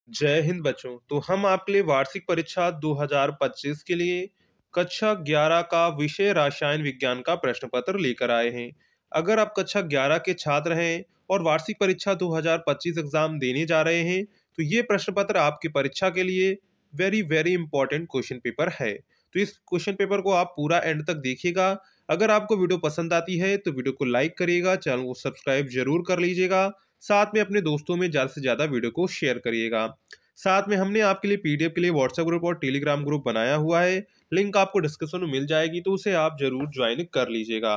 जय हिंद बच्चों। तो हम आपके लिए वार्षिक परीक्षा 2025 के लिए कक्षा 11 का विषय रसायन विज्ञान का प्रश्न पत्र लेकर आए हैं। अगर आप कक्षा 11 के छात्र हैं और वार्षिक परीक्षा 2025 एग्जाम देने जा रहे हैं तो ये प्रश्न पत्र आपकी परीक्षा के लिए very very important question paper है। तो इस क्वेश्चन पेपर को आप पूरा एंड तक देखिएगा। अगर आपको वीडियो पसंद आती है तो वीडियो को लाइक करिएगा, चैनल को सब्सक्राइब जरूर कर लीजिएगा, साथ में अपने दोस्तों में ज़्यादा से ज़्यादा वीडियो को शेयर करिएगा। साथ में हमने आपके लिए पीडीएफ के लिए व्हाट्सएप ग्रुप और टेलीग्राम ग्रुप बनाया हुआ है, लिंक आपको डिस्क्रिप्शन में मिल जाएगी, तो उसे आप जरूर ज्वाइन कर लीजिएगा।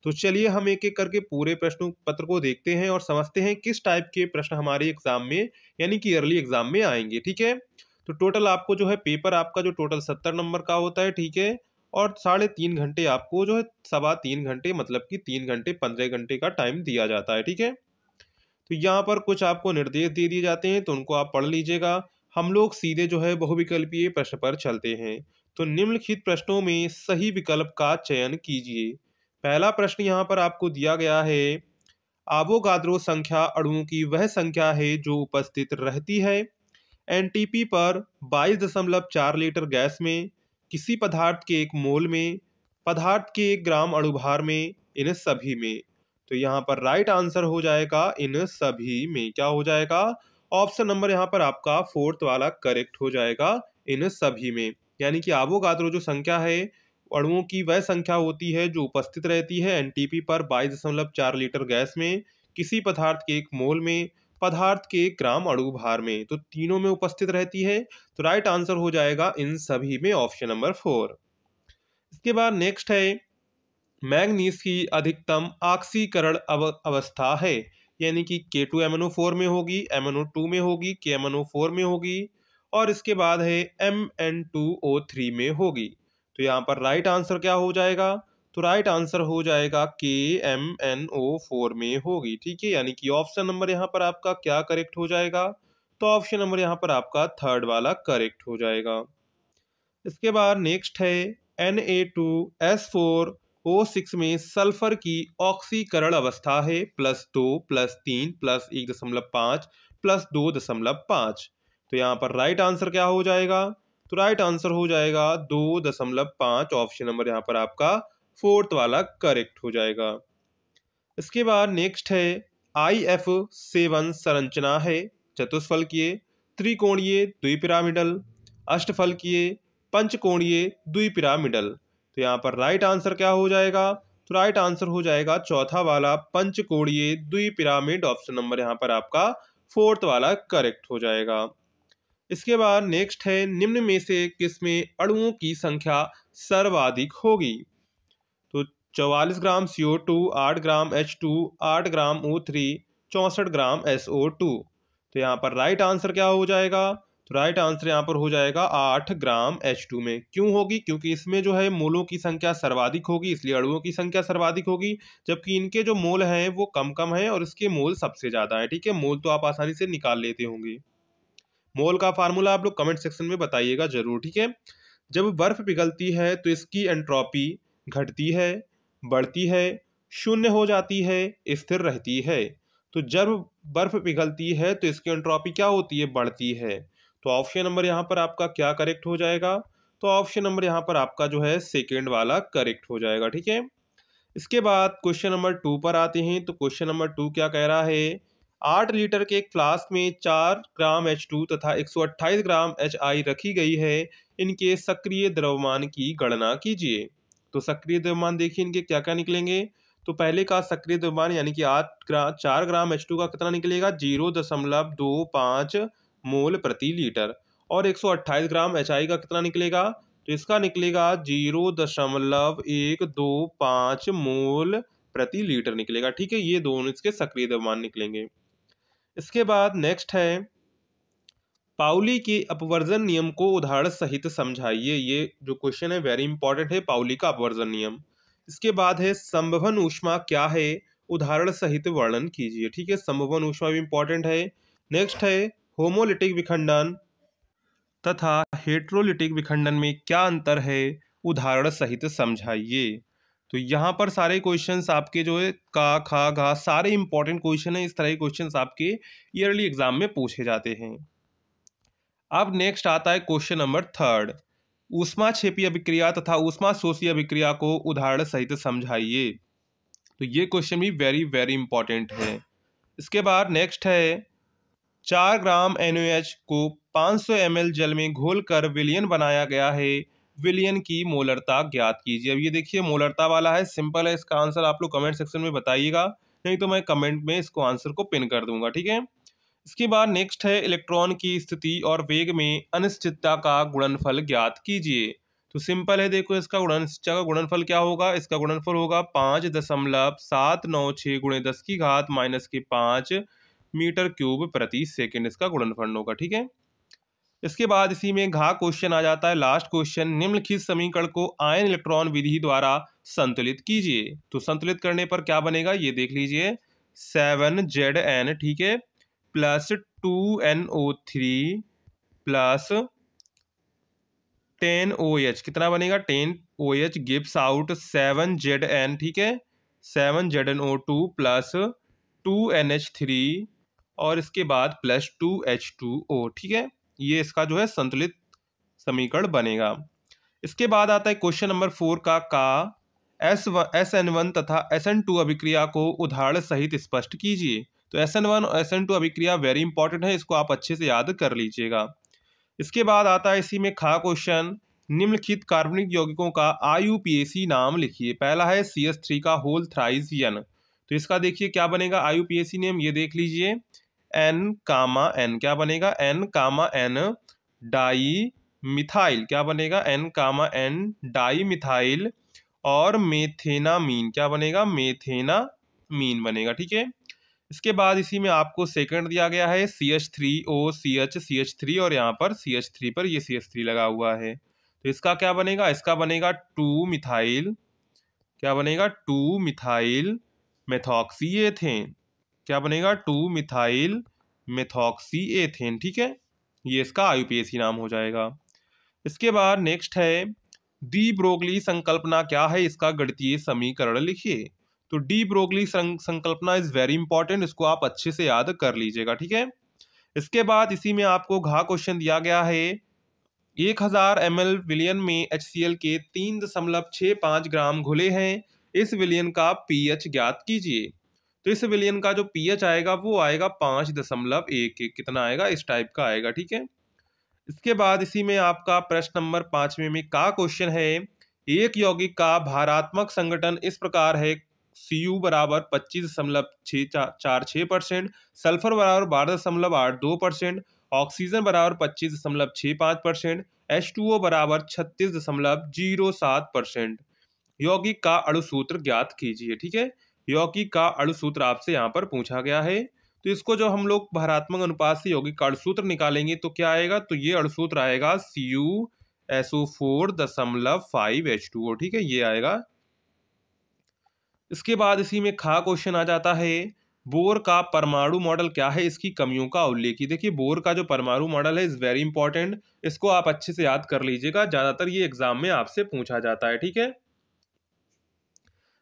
तो चलिए हम एक एक करके पूरे प्रश्न पत्र को देखते हैं और समझते हैं किस टाइप के प्रश्न हमारे एग्जाम में यानी कि ईयरली एग्जाम में आएंगे। ठीक है, तो टोटल आपको जो है पेपर आपका जो टोटल 70 नंबर का होता है। ठीक है, और 3.5 घंटे आपको जो है 3.25 घंटे मतलब कि 3 घंटे 15 घंटे का टाइम दिया जाता है। ठीक है, तो यहाँ पर कुछ आपको निर्देश दे दिए जाते हैं तो उनको आप पढ़ लीजिएगा। हम लोग सीधे जो है बहुविकल्पीय प्रश्न पर चलते हैं। तो निम्नलिखित प्रश्नों में सही विकल्प का चयन कीजिए। पहला प्रश्न यहाँ पर आपको दिया गया है, आवोगाद्रो संख्या अणुओं की वह संख्या है जो उपस्थित रहती है एनटीपी पर 22.4 लीटर गैस में, किसी पदार्थ के 1 मोल में, पदार्थ के 1 ग्राम अणुभार में, इन सभी में। तो यहाँ पर राइट आंसर हो जाएगा इन सभी में। क्या हो जाएगा? ऑप्शन नंबर यहाँ पर आपका फोर्थ वाला करेक्ट हो जाएगा, इन सभी में। यानी कि आवोगाद्रो जो संख्या है अणुओं की वह संख्या होती है जो उपस्थित रहती है एनटीपी पर 22.4 लीटर गैस में, किसी पदार्थ के 1 मोल में, पदार्थ के 1 ग्राम अणु भार में। तो तीनों में उपस्थित रहती है। तो राइट आंसर हो जाएगा इन सभी में, ऑप्शन नंबर 4। इसके बाद नेक्स्ट है, मैग्नीज की अधिकतम ऑक्सीकरण अवस्था है, यानी कि K2MnO4 में होगी, MnO2 में होगी, KMnO4 में होगी, और इसके बाद है Mn2O3 में होगी। तो यहाँ पर राइट आंसर क्या हो जाएगा? तो राइट आंसर हो जाएगा KMnO4 में होगी। ठीक है, यानी कि ऑप्शन नंबर यहाँ पर आपका क्या करेक्ट हो जाएगा? तो ऑप्शन नंबर यहाँ पर आपका थर्ड वाला करेक्ट हो जाएगा। इसके बाद नेक्स्ट है, Na2S4O6 में सल्फर की ऑक्सीकरण अवस्था है +2 +3 +1.5 +2.5। तो यहाँ पर राइट आंसर क्या हो जाएगा? तो राइट आंसर हो जाएगा 2.5। ऑप्शन नंबर यहाँ पर आपका फोर्थ वाला करेक्ट हो जाएगा। इसके बाद नेक्स्ट है, IF7 संरचना है चतुष्फलकीय, त्रिकोणीय, द्विपिरामिडल, अष्टफलकीय, पंचकोणीय, द्विपिरामिडल। तो यहाँ पर राइट आंसर क्या हो जाएगा? तो राइट आंसर हो जाएगा चौथा वाला पंचकोणीय द्विपिरामिड। ऑप्शन नंबर यहाँ पर आपका फोर्थ वाला करेक्ट हो जाएगा। इसके बाद नेक्स्ट है, निम्न में से किसमें अणुओं की संख्या सर्वाधिक होगी? तो 44 ग्राम CO2, 8 ग्राम H2, 8 ग्राम O3, 64 ग्राम SO2। तो यहाँ पर राइट आंसर क्या हो जाएगा? तो राइट आंसर यहाँ पर हो जाएगा 8 ग्राम H2 में। क्यों होगी? क्योंकि इसमें जो है मोलों की संख्या सर्वाधिक होगी, इसलिए अणुओं की संख्या सर्वाधिक होगी, जबकि इनके जो मोल हैं वो कम कम है और इसके मोल सबसे ज़्यादा है। ठीक है, मोल तो आप आसानी से निकाल लेते होंगे। मोल का फार्मूला आप लोग कमेंट सेक्शन में बताइएगा जरूर। ठीक है, जब बर्फ पिघलती है तो इसकी एंट्रोपी घटती है, बढ़ती है, शून्य हो जाती है, स्थिर रहती है। तो जब बर्फ पिघलती है तो इसकी एंट्रोपी क्या होती है? बढ़ती है। तो ऑप्शन नंबर यहाँ पर आपका क्या करेक्ट हो जाएगा? तो ऑप्शन नंबर यहाँ पर आपका जो है सेकेंड वाला करेक्ट हो जाएगा। ठीक है, इसके बाद क्वेश्चन नंबर 2 पर आते हैं। तो क्वेश्चन नंबर 2 क्या कह रहा है, 8 लीटर के एक फ्लास्क में 4 ग्राम H2 तथा 128 ग्राम HI रखी गई है, इनके सक्रिय द्रव्यमान की गणना कीजिए। तो सक्रिय द्रव्यमान देखिए इनके क्या क्या निकलेंगे। तो पहले का सक्रिय द्रव्यमान यानी कि 4 ग्राम H2 का कितना निकलेगा? 0.25 मोल प्रति लीटर। और 128 ग्राम HI का कितना निकलेगा? तो इसका निकलेगा 0.125 मोल प्रति लीटर निकलेगा। ठीक है, ये दोनों इसके सक्रिय द्रव्यमान निकलेंगे। इसके बाद नेक्स्ट है, पाउली के अपवर्जन नियम को उदाहरण सहित समझाइए। ये जो क्वेश्चन है वेरी इंपॉर्टेंट है, पाउली का अपवर्जन नियम। इसके बाद है, संवहन ऊष्मा क्या है? उदाहरण सहित वर्णन कीजिए। ठीक है, संवहन ऊष्मा भी इंपॉर्टेंट है। नेक्स्ट है, होमोलिटिक विखंडन तथा हेट्रोलिटिक विखंडन में क्या अंतर है? उदाहरण सहित समझाइए। तो यहाँ पर सारे क्वेश्चंस आपके जो है का, खा, घा सारे इंपॉर्टेंट क्वेश्चन है। इस तरह के क्वेश्चंस आपके ईयरली एग्जाम में पूछे जाते हैं। अब नेक्स्ट आता है क्वेश्चन नंबर थर्ड, ऊष्माक्षेपीय अभिक्रिया तथा ऊष्मा शोषी अभिक्रिया को उदाहरण सहित समझाइए। तो ये क्वेश्चन भी वेरी वेरी इंपॉर्टेंट है। इसके बाद नेक्स्ट है 4 ग्राम NaOH को 500 ml जल में घोलकर विलयन बनाया गया है, विलयन की मोलरता ज्ञात कीजिए। अब ये देखिए मोलरता वाला है, सिंपल है, इसका आंसर आप लोग कमेंट सेक्शन में बताइएगा, नहीं तो मैं कमेंट में इसको आंसर को पिन कर दूंगा, ठीक है। इसके बाद नेक्स्ट है इलेक्ट्रॉन की स्थिति और वेग में अनिश्चितता का गुणनफल ज्ञात कीजिए। तो सिंपल है, देखो इसका अनिश्चितता का गुणनफल क्या होगा, इसका गुणनफल होगा 5.796 गुणे 10 की घात -5 मीटर क्यूब प्रति सेकंड, इसका गुणनफल होगा, ठीक है। इसके बाद इसी में घा क्वेश्चन आ जाता है, लास्ट क्वेश्चन, निम्नलिखित समीकरण को आयन इलेक्ट्रॉन विधि द्वारा संतुलित कीजिए। तो संतुलित करने पर क्या बनेगा ये देख लीजिए, 7Zn, ठीक है, प्लस 2NO3 प्लस 10OH, कितना बनेगा 10OH गिव्स आउट 7Zn, ठीक है, 7ZnO2 प्लस 2NH3 और इसके बाद प्लस 2H2O, ठीक है। ये इसका जो है संतुलित समीकरण बनेगा। इसके बाद आता है क्वेश्चन नंबर 4 का SN1 तथा SN2 अभिक्रिया को उदाहरण सहित स्पष्ट कीजिए। तो SN1 और SN2 अभिक्रिया वेरी इंपॉर्टेंट है, इसको आप अच्छे से याद कर लीजिएगा। इसके बाद आता है इसी में खा क्वेश्चन, निम्नलिखित कार्बनिक यौगिकों का IUPAC नाम लिखिए। पहला है CH3 का होल थ्राइस N, तो इसका देखिए क्या बनेगा IUPAC नेम, ये देख लीजिए N, क्या बनेगा N, डाई मिथाइल, क्या बनेगा N, डाई मिथाइल और मेथेनामीन, क्या बनेगा मेथेनामीन बनेगा, ठीक है। इसके बाद इसी में आपको सेकंड दिया गया है CH3OCH, CH3 और यहाँ पर CH3 पर ये CH3 लगा हुआ है, तो इसका क्या बनेगा, इसका बनेगा 2 मिथाइल, क्या बनेगा 2 मिथाइल मेथॉक्सी एथेन, क्या बनेगा 2 मिथाइल मेथॉक्सी एथेन, ठीक है, ये इसका IUPAC नाम हो जाएगा। इसके बाद नेक्स्ट है डी ब्रोगली संकल्पना क्या है, इसका गणितीय समीकरण लिखिए। तो डी ब्रोगली संकल्पना इज वेरी इंपॉर्टेंट, इसको आप अच्छे से याद कर लीजिएगा, ठीक है। इसके बाद इसी में आपको घा क्वेश्चन दिया गया है, 1000 ml विलयन में HCl के 3.65 ग्राम घुले हैं, इस विलयन का pH ज्ञात कीजिए। तो इस विलयन का जो pH आएगा वो आएगा 5.11, कितना आएगा इस टाइप का आएगा, ठीक है। इसके बाद इसी में आपका प्रश्न नंबर 5वें में का क्वेश्चन है, एक यौगिक का भारात्मक संगठन इस प्रकार है, Cu बराबर 25.646%, सल्फर बराबर 12.82%, ऑक्सीजन बराबर 25.65%, H2O बराबर 36.07%। यौगिक का अणुसूत्र ज्ञात कीजिए, ठीक है। यौगिक का अणुसूत्र आपसे यहाँ पर पूछा गया है, तो इसको जो हम लोग भारात्मक अनुपात से यौगिक का अणुसूत्र निकालेंगे तो क्या आएगा, तो ये अणुसूत्र आएगा CuSO4.5H2O, ठीक है, ये आएगा। इसके बाद इसी में खा क्वेश्चन आ जाता है, बोर का परमाणु मॉडल क्या है, इसकी कमियों का उल्लेख। देखिए बोर का जो परमाणु मॉडल है इज वेरी इंपॉर्टेंट, इसको आप अच्छे से याद कर लीजिएगा, ज्यादातर ये एग्जाम में आपसे पूछा जाता है, ठीक है।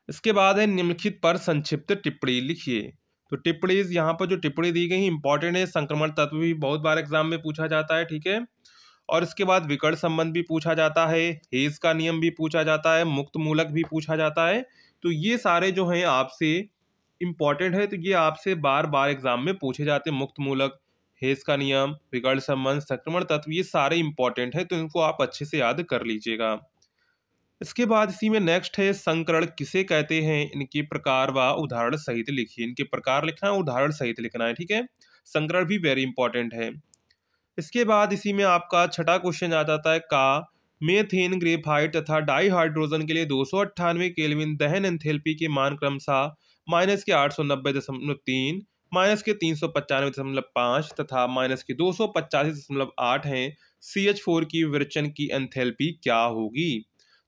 इसके बाद है निम्नलिखित पर संक्षिप्त टिप्पणी लिखिए। तो टिप्पणी यहाँ पर जो टिप्पणी दी गई इंपॉर्टेंट है, संक्रमण तत्व भी बहुत बार एग्जाम में पूछा जाता है, ठीक है। और इसके बाद विकर्ण संबंध भी पूछा जाता है, हेज का नियम भी पूछा जाता है, मुक्त मूलक भी पूछा जाता है। तो ये सारे जो हैं आपसे इंपॉर्टेंट है, तो ये आपसे बार बार एग्जाम में पूछे जाते हैं। मुक्त मूलक, हेज का नियम, विकर्ण संबंध, संक्रमण तत्व, ये सारे इंपॉर्टेंट है, तो इनको आप अच्छे से याद कर लीजिएगा। इसके बाद इसी में नेक्स्ट है संकरण किसे कहते हैं, इनके प्रकार व उदाहरण सहित लिखिए। इनके प्रकार लिखना है, उदाहरण सहित लिखना है, ठीक है। संकरण भी वेरी इंपॉर्टेंट है। इसके बाद इसी में आपका छठा क्वेश्चन आ जाता है का मेथेन, ग्रेफाइट तथा डाईहाइड्रोजन के लिए 298 केल्विन दहन एंथैल्पी के मान क्रमशः -890.3, -395.5 तथा -285.8 हैं। CH4 की विरचन की एंथैल्पी क्या होगी।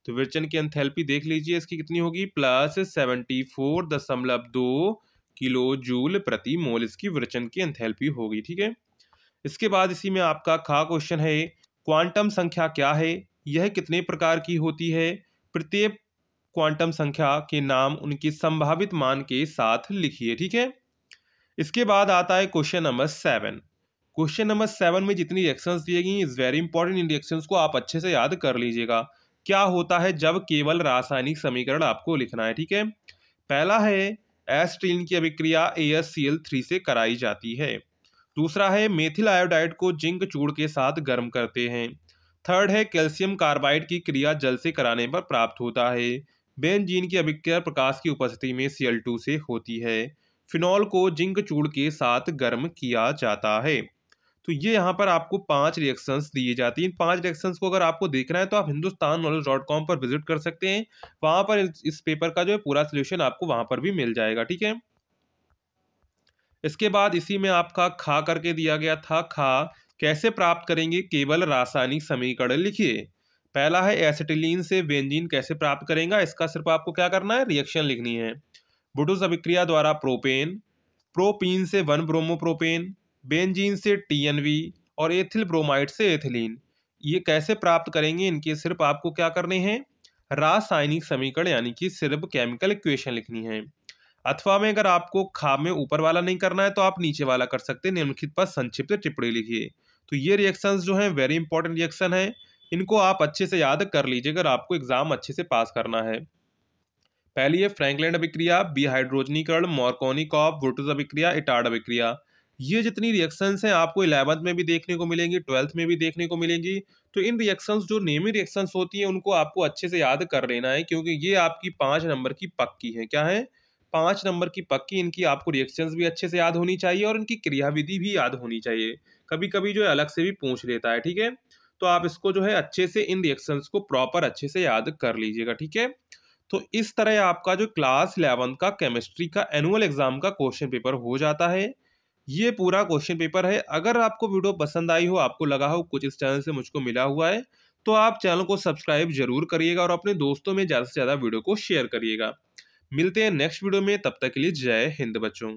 तो विरचन की एंथैल्पी देख लीजिए, इसकी कितनी होगी, +74.2 किलो जूल प्रति मोल इसकी विरचन की एंथैल्पी होगी, ठीक है। इसके बाद इसी में आपका खा क्वेश्चन है, क्वांटम संख्या क्या है, यह कितने प्रकार की होती है, प्रत्येक क्वांटम संख्या के नाम उनकी संभावित मान के साथ लिखिए, ठीक है। इसके बाद आता है क्वेश्चन नंबर 7। क्वेश्चन नंबर 7 में जितनी रिएक्शंस दी गई is very important, in reactions को आप अच्छे से याद कर लीजिएगा। क्या होता है जब केवल रासायनिक समीकरण आपको लिखना है, ठीक है। पहला है एसिटिलीन की अभिक्रिया AsCl3 से कराई जाती है। दूसरा है मेथिल आयोडाइड को जिंक चूड़ के साथ गर्म करते हैं। थर्ड है कैल्शियम कार्बाइड की क्रिया जल से कराने पर प्राप्त होता है। बेंजीन की अभिक्रिया प्रकाश की उपस्थिति में Cl2 से होती है। फिनॉल को जिंक चूड़ के साथ गर्म किया जाता है। तो ये यहाँ पर आपको 5 रिएक्शंस दिए जाती हैं। इन 5 रिएक्शंस को अगर आपको देखना है तो आप hindustanknowledge.com पर विजिट कर सकते हैं। वहां पर इस पेपर का जो है पूरा सोल्यूशन आपको वहां पर भी मिल जाएगा, ठीक है। इसके बाद इसी में आपका खा करके दिया गया था, खा कैसे प्राप्त करेंगे केवल रासायनिक समीकरण लिखिए। पहला है एसिटिलीन से बेंजीन कैसे प्राप्त करेंगे, इसका सिर्फ आपको क्या करना है, रिएक्शन लिखनी है। बुटुस अभिक्रिया द्वारा प्रोपेन, प्रोपीन से 1 ब्रोमोप्रोपेन, बेंजीन से TNV और एथिल ब्रोमाइड से एथिलीन। ये कैसे प्राप्त करेंगे, इनके सिर्फ आपको क्या करने हैं, रासायनिक समीकरण यानी कि सिर्फ केमिकल इक्वेशन लिखनी है। अथवा में अगर आपको खा में ऊपर वाला नहीं करना है तो आप नीचे वाला कर सकते हैं, निम्नलिखित पर संक्षिप्त टिप्पणी लिखिए। तो ये रिएक्शंस जो हैं वेरी इंपॉर्टेंट रिएक्शन है, इनको आप अच्छे से याद कर लीजिए अगर आपको एग्जाम अच्छे से पास करना है। पहली है फ्रैंकलैंड अभिक्रिया, बिहाइड्रोजनीकरण, मार्कोनिकॉफ, वुर्ट्ज अभिक्रिया, इटार्ड अभिक्रिया। ये जितनी रिएक्शंस हैं आपको 11th में भी देखने को मिलेंगी, 12th में भी देखने को मिलेंगी। तो इन रिएक्शंस जो नेमी रिएक्शंस होती हैं उनको आपको अच्छे से याद कर लेना है, क्योंकि ये आपकी 5 नंबर की पक्की है। क्या है, 5 नंबर की पक्की। इनकी आपको रिएक्शंस भी अच्छे से याद होनी चाहिए और इनकी क्रियाविधि भी याद होनी चाहिए। कभी कभी जो है अलग से भी पूछ लेता है, ठीक है। तो आप इसको जो है अच्छे से इन रिएक्शंस को प्रॉपर अच्छे से याद कर लीजिएगा, ठीक है। तो इस तरह आपका जो क्लास 11 का केमिस्ट्री का एनुअल एग्जाम का क्वेश्चन पेपर हो जाता है। ये पूरा क्वेश्चन पेपर है। अगर आपको वीडियो पसंद आई हो, आपको लगा हो कुछ इस चैनल से मुझको मिला हुआ है, तो आप चैनल को सब्सक्राइब जरूर करिएगा और अपने दोस्तों में ज़्यादा से ज़्यादा वीडियो को शेयर करिएगा। मिलते हैं नेक्स्ट वीडियो में, तब तक के लिए जय हिंद बच्चों।